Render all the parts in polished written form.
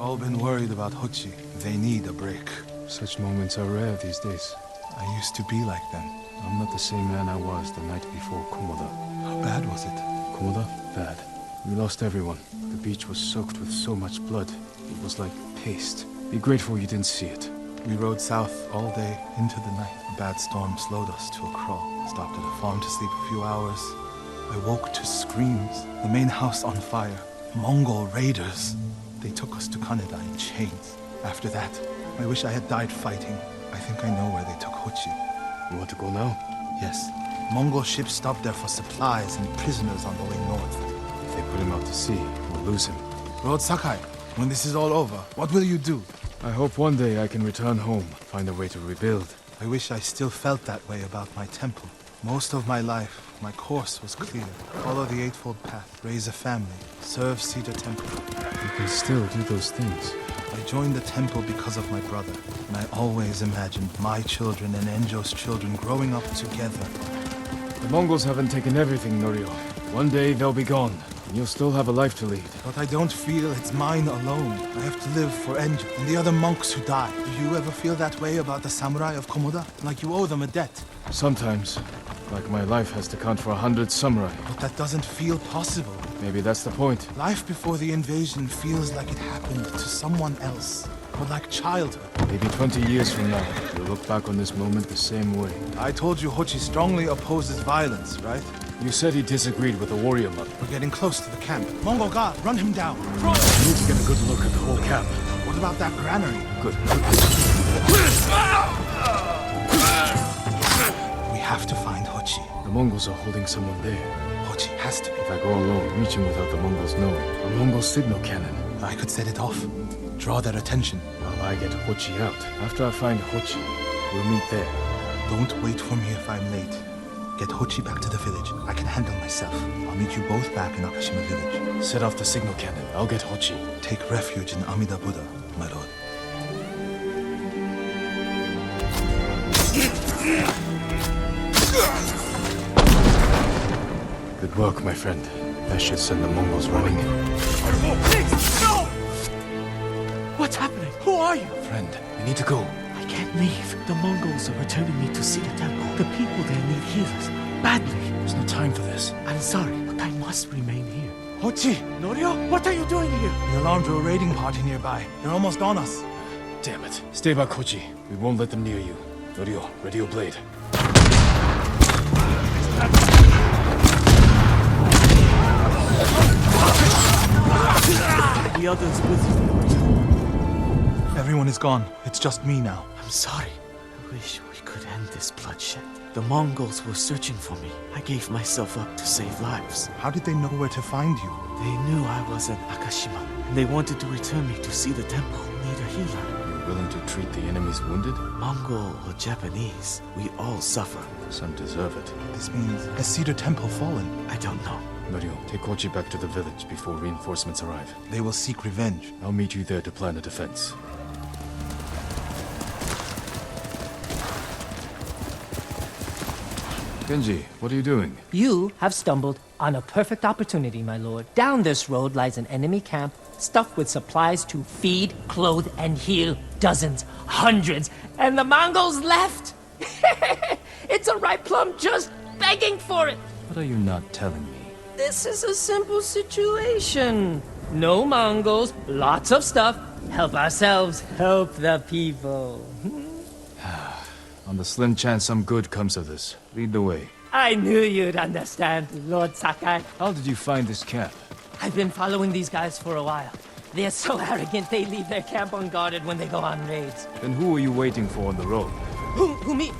all been worried about Hochi. They need a break. Such moments are rare these days. I used to be like them. I'm not the same man I was the night before Komoda. How bad was it? Komoda? Bad. We lost everyone. The beach was soaked with so much blood. It was like paste. Be grateful you didn't see it. We rode south all day into the night. A bad storm slowed us to a crawl. Stopped at a farm to sleep a few hours. I woke to screams. The main house on fire. Mongol raiders. They took us to Kaneda in chains. After that, I wish I had died fighting. I think I know where they took Hochi. You want to go now? Yes. Mongol ships stopped there for supplies and prisoners on the way north. If they put him out to sea, we'll lose him. Lord Sakai, when this is all over, what will you do? I hope one day I can return home, find a way to rebuild. I wish I still felt that way about my temple. Most of my life, my course was clear. Follow the Eightfold Path, raise a family, serve Cedar Temple. You can still do those things. I joined the temple because of my brother, and I always imagined my children and Enjo's children growing up together. The Mongols haven't taken everything, Norio. One day they'll be gone, and you'll still have a life to lead. But I don't feel it's mine alone. I have to live for Enjo and the other monks who died. Do you ever feel that way about the samurai of Komoda? Like you owe them a debt? Sometimes. Like my life has to count for 100 samurai. But that doesn't feel possible. Maybe that's the point. Life before the invasion feels like it happened to someone else. Or like childhood. Maybe 20 years from now, you'll look back on this moment the same way. I told you Hochi strongly opposes violence, right? You said he disagreed with the warrior mother. We're getting close to the camp. Mongol guard, run him down. We need to get a good look at the whole camp. What about that granary? Good. We have to find Hochi. The Mongols are holding someone there. Hochi has to be. If I go alone, reach him without the Mongols knowing. A Mongol signal cannon. I could set it off. Draw their attention. While I get Hochi out. After I find Hochi, we'll meet there. Don't wait for me if I'm late. Get Hochi back to the village. I can handle myself. I'll meet you both back in Akashima village. Set off the signal cannon. I'll get Hochi. Take refuge in Amida Buddha, my lord. Good work, my friend. That should send the Mongols running. Please, no! What's happening? Who are you? Friend, we need to go. I can't leave. The Mongols are returning me to Cedar Temple. The people there need healers. Badly. There's no time for this. I'm sorry, but I must remain here. Hochi! Norio, what are you doing here? The alarm to a raiding party nearby. They're almost on us. Damn it. Stay back, Hochi. We won't let them near you. Norio, ready your blade. The others with you. Everyone is gone. It's just me now. I'm sorry. I wish we could end this bloodshed. The Mongols were searching for me. I gave myself up to save lives. How did they know where to find you? They knew I was in Akashima, and they wanted to return me to see the temple. Need a healer. You're willing to treat the enemy's wounded? Mongol or Japanese, we all suffer. Some deserve it. This means, has Cedar Temple fallen? I don't know. Norio, take Hochi back to the village before reinforcements arrive. They will seek revenge. I'll meet you there to plan a defense. Genji, what are you doing? You have stumbled on a perfect opportunity, my lord. Down this road lies an enemy camp stuffed with supplies to feed, clothe, and heal dozens, hundreds, and the Mongols left. It's a ripe plum just begging for it. What are you not telling me? This is a simple situation. No Mongols, lots of stuff. Help ourselves, help the people. On the slim chance some good comes of this, lead the way. I knew you'd understand, Lord Sakai. How did you find this camp? I've been following these guys for a while. They're so arrogant they leave their camp unguarded when they go on raids. Then who are you waiting for on the road? Who me?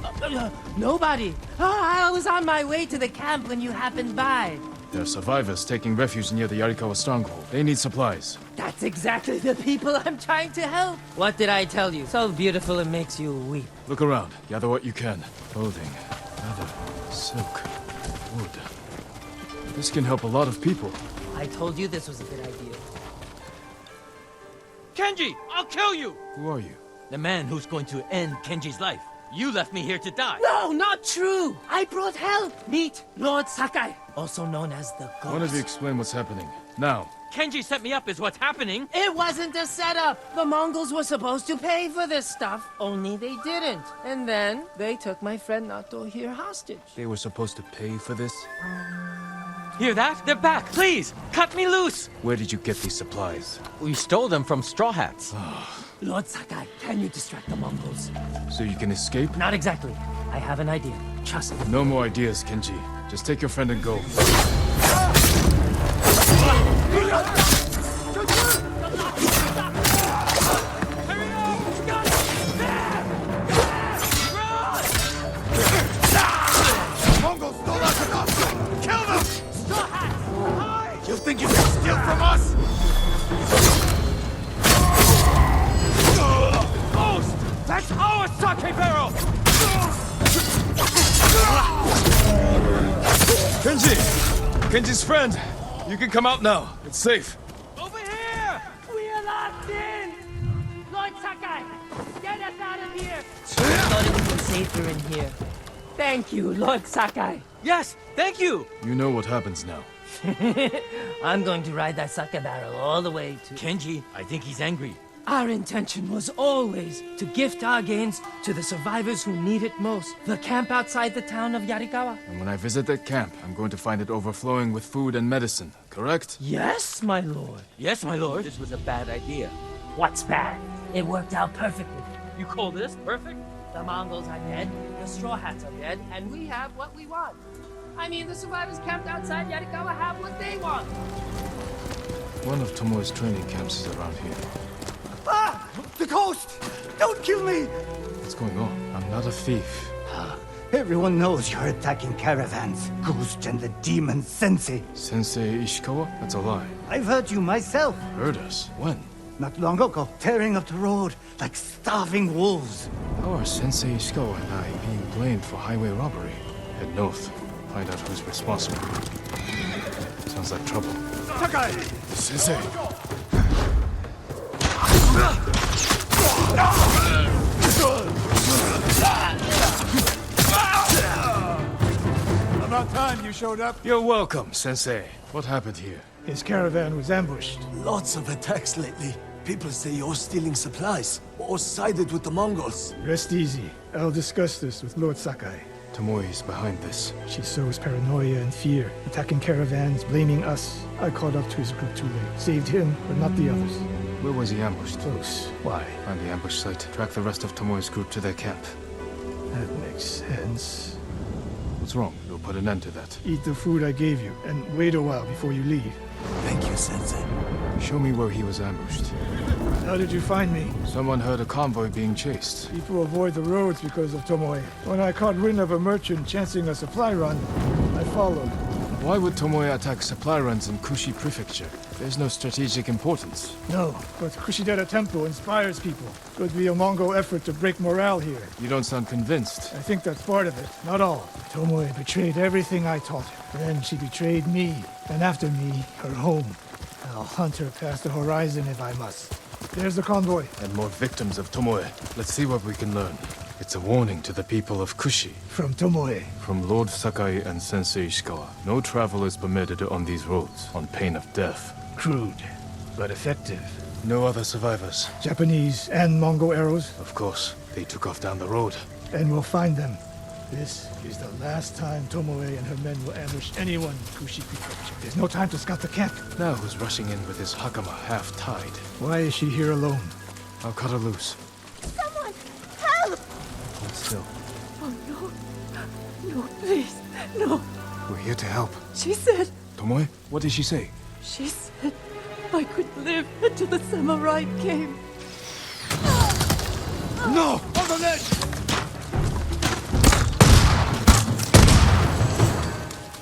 Nobody. I was on my way to the camp when you happened by. There are survivors taking refuge near the Yarikawa stronghold. They need supplies. That's exactly the people I'm trying to help. What did I tell you? So beautiful it makes you weep. Look around. Gather what you can. Clothing, leather, silk, wood. This can help a lot of people. I told you this was a good idea. Kenji, I'll kill you! Who are you? The man who's going to end Kenji's life. You left me here to die. No, not true. I brought help. Meet Lord Sakai, also known as the Ghost. One of you explain what's happening. Now. Kenji set me up is what's happening. It wasn't a setup. The Mongols were supposed to pay for this stuff, only they didn't. And then they took my friend Nato here hostage. They were supposed to pay for this? Hear that? They're back. Please, cut me loose. Where did you get these supplies? We stole them from Straw Hats. Lord Sakai, can you distract the Mongols? So you can escape? Not exactly. I have an idea. Trust me. No more ideas, Kenji. Just take your friend and go. Mongols stole us enough! Kill them! Straw Hats! You think you can steal from us? Ghost! That's our sake barrel! Kenji's friend! You can come out now. It's safe. Over here! We are locked in! Lord Sakai, get us out of here! I thought it would be safer in here. Thank you, Lord Sakai. Yes, thank you! You know what happens now. I'm going to ride that sake barrel all the way to... Kenji, I think he's angry. Our intention was always to gift our gains to the survivors who need it most. The camp outside the town of Yarikawa. And when I visit that camp, I'm going to find it overflowing with food and medicine, correct? Yes, my lord. Yes, my lord. This was a bad idea. What's bad? It worked out perfectly. You call this perfect? The Mongols are dead, the Straw Hats are dead, and we have what we want. I mean, the survivors camped outside Yarikawa have what they want. One of Tomoe's training camps is around here. Ah! The ghost! Don't kill me! What's going on? I'm not a thief. Everyone knows you're attacking caravans. Ghost and the demon Sensei. Sensei Ishikawa? That's a lie. I've heard you myself. Heard us? When? Not long ago, tearing up the road like starving wolves. How are Sensei Ishikawa and I being blamed for highway robbery? Head north. Find out who's responsible. Sounds like trouble. Sakai! Sensei! About time you showed up. You're welcome, Sensei. What happened here? His caravan was ambushed. Lots of attacks lately. People say you're stealing supplies or sided with the Mongols. Rest easy. I'll discuss this with Lord Sakai. Tomoe is behind this. She sows paranoia and fear, attacking caravans, blaming us. I caught up to his group too late. Saved him, but not the others. Where was he ambushed? Close. Why? Find the ambush site. Track the rest of Tomoe's group to their camp. That makes sense. What's wrong? We'll put an end to that. Eat the food I gave you, and wait a while before you leave. Thank you, Sensei. Show me where he was ambushed. How did you find me? Someone heard a convoy being chased. People avoid the roads because of Tomoe. When I caught wind of a merchant chancing a supply run, I followed. Why would Tomoe attack supply runs in Kushi Prefecture? There's no strategic importance. No, but Kushidera Temple inspires people. Could be a Mongol effort to break morale here. You don't sound convinced. I think that's part of it, not all. Tomoe betrayed everything I taught her. Then she betrayed me, and after me, her home. I'll hunt her past the horizon if I must. There's the convoy. And more victims of Tomoe. Let's see what we can learn. It's a warning to the people of Kushi. From Tomoe. From Lord Sakai and Sensei Ishikawa. No travel is permitted on these roads, on pain of death. Crude, but effective. No other survivors. Japanese and Mongol arrows, Of course, they took off down the road. and we'll find them. This is the last time Tomoe and her men will ambush anyone in Kushi Prefecture. There's no time to scout the camp. Now who's rushing in with his hakama half-tied? Why is she here alone? I'll cut her loose. Someone, help! Hold still. Oh, no. No, please, no. We're here to help. She said, Tomoe, what did she say? she said I could live until the samurai came. No! On the ledge!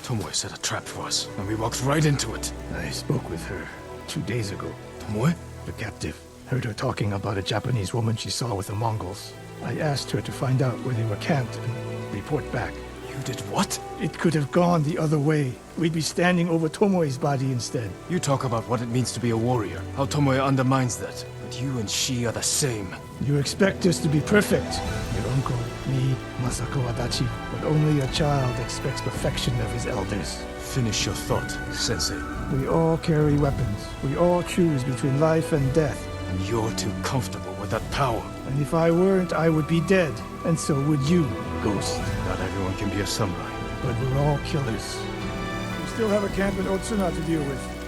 Tomoe set a trap for us, and we walked right into it. I spoke with her 2 days ago. Tomoe? The captive. Heard her talking about a Japanese woman she saw with the Mongols. I asked her to find out where they were camped and report back. You did what? It could have gone the other way. We'd be standing over Tomoe's body instead. You talk about what it means to be a warrior, how Tomoe undermines that. But you and she are the same. You expect us to be perfect. Your uncle, me, Masako Adachi. But only a child expects perfection of his elders. Finish your thought, Sensei. We all carry weapons. We all choose between life and death. And you're too comfortable with that power. And if I weren't, I would be dead. And so would you, Ghost. Not everyone can be a samurai. But we're all killers. We still have a camp in Otsuna to deal with.